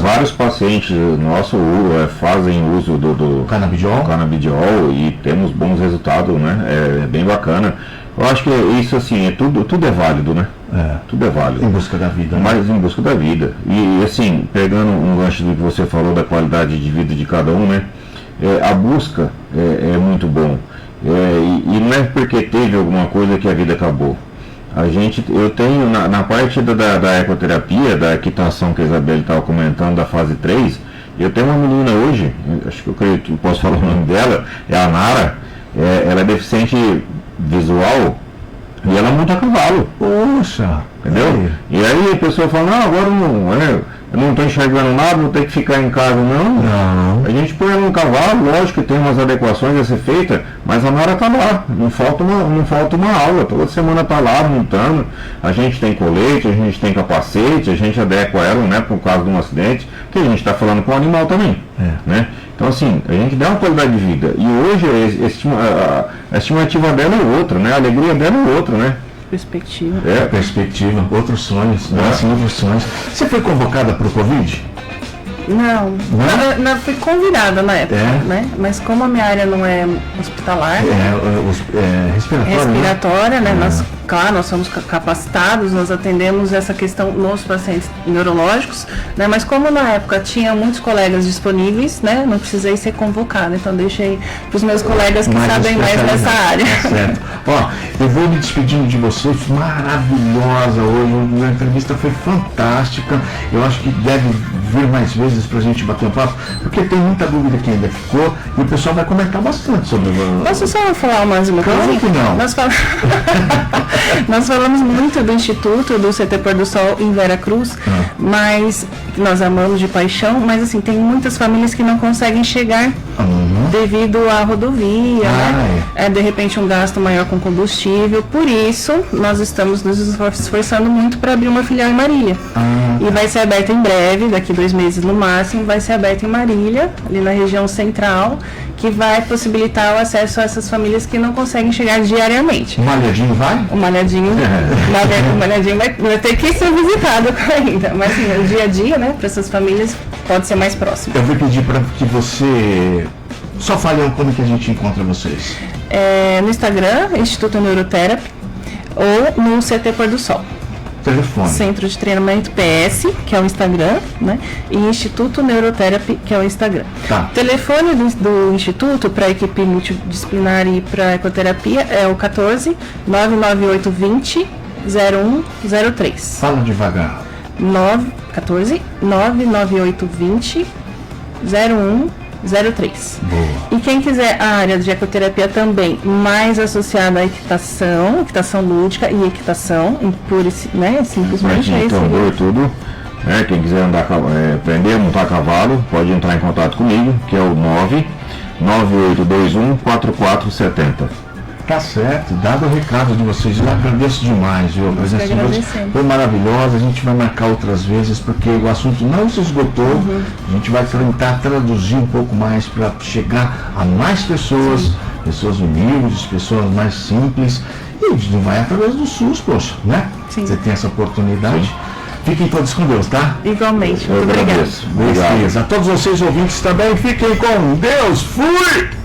S4: Vários pacientes nossos fazem uso do canabidiol e temos bons resultados, né? É bem bacana. Eu acho que isso, assim, tudo é válido, né? Tudo é válido.
S2: Em busca da vida.
S4: Mas em busca da vida. E, assim, pegando um gancho do que você falou da qualidade de vida de cada um, né? A busca é muito bom. E não é porque teve alguma coisa que a vida acabou. Eu tenho, na parte da ecoterapia, da equitação que a Isabelle estava comentando, da fase 3, eu tenho uma menina hoje, acho que eu creio que posso falar o nome dela, é a Nara, ela é deficiente visual e ela monta a cavalo.
S2: Poxa!
S4: Entendeu? E aí a pessoa fala, agora eu não estou enxergando nada, vou ter que ficar em casa. Não. A gente põe ela no cavalo, lógico que tem umas adequações a ser feitas, mas a Nara está lá, não falta uma aula, toda semana está lá montando. A gente tem colete, a gente tem capacete, a gente adequa ela, né, por causa de um acidente, que a gente está falando com o animal também. Né? Então, assim, a gente dá uma qualidade de vida. E hoje a estimativa dela é outra, né? A alegria dela é outra, né?
S2: Perspectiva, outros sonhos, outros sonhos. Você foi convocada para o Covid?
S3: Não, fui convidada na época, né? Mas como a minha área não é hospitalar, respiratória, né? Nós somos capacitados, nós atendemos essa questão nos pacientes neurológicos, né? Mas como na época tinha muitos colegas disponíveis, né? Não precisei ser convocada, então deixei para os meus colegas que sabem mais dessa área.
S2: Tá certo. Ó, eu vou me despedindo de vocês, maravilhosa hoje, a entrevista foi fantástica, eu acho que deve vir mais vezes pra gente bater um papo, porque tem muita dúvida que ainda ficou e o pessoal vai comentar bastante sobre o...
S3: Posso só falar mais uma coisa?
S2: Claro que não.
S3: Nós falamos muito do Instituto, do CT Pôr do Sol em Vera Cruz, mas nós amamos de paixão, mas assim, tem muitas famílias que não conseguem chegar devido à rodovia, né? De repente um gasto maior com combustível, por isso nós estamos nos esforçando muito para abrir uma filial em Marília. E vai ser aberta em breve, daqui 2 meses no máximo, vai ser aberta em Marília, ali na região central, que vai possibilitar o acesso a essas famílias que não conseguem chegar diariamente.
S2: O Malhadinho vai?
S3: O Malhadinho, o Malhadinho vai ter que ser visitado ainda, mas assim, no dia a dia, né, para essas famílias pode ser mais próximo.
S2: Eu vou pedir para que você só fale como que a gente encontra vocês.
S3: No Instagram, Instituto Neuroterapy, ou no CT Pôr do Sol.
S2: Telefone.
S3: Centro de Treinamento PS, que é o Instagram, né? E Instituto Neuroterapy, que é o Instagram.
S2: Tá.
S3: O telefone do Instituto para a equipe multidisciplinar e para ecoterapia é o 14 99820 0103.
S2: Fala devagar.
S3: 14 99820 0103.
S2: Boa.
S3: E quem quiser a área de ecoterapia também, mais associada à equitação lúdica e equitação, né, simplesmente é
S4: isso. Tudo. Quem quiser aprender a montar cavalo, pode entrar em contato comigo, que é o 99821 4470.
S2: Tá certo, dado o recado de vocês, eu agradeço demais, viu? A presença de vocês foi maravilhosa, a gente vai marcar outras vezes, porque o assunto não se esgotou, a gente vai tentar traduzir um pouco mais para chegar a mais pessoas, pessoas humildes, pessoas mais simples, e vai através do SUS, poxa, né?
S3: Sim.
S2: Você tem essa oportunidade. Sim. Fiquem todos com Deus, tá?
S3: Igualmente, muito obrigado.
S2: A todos vocês ouvintes também, fiquem com Deus. Fui!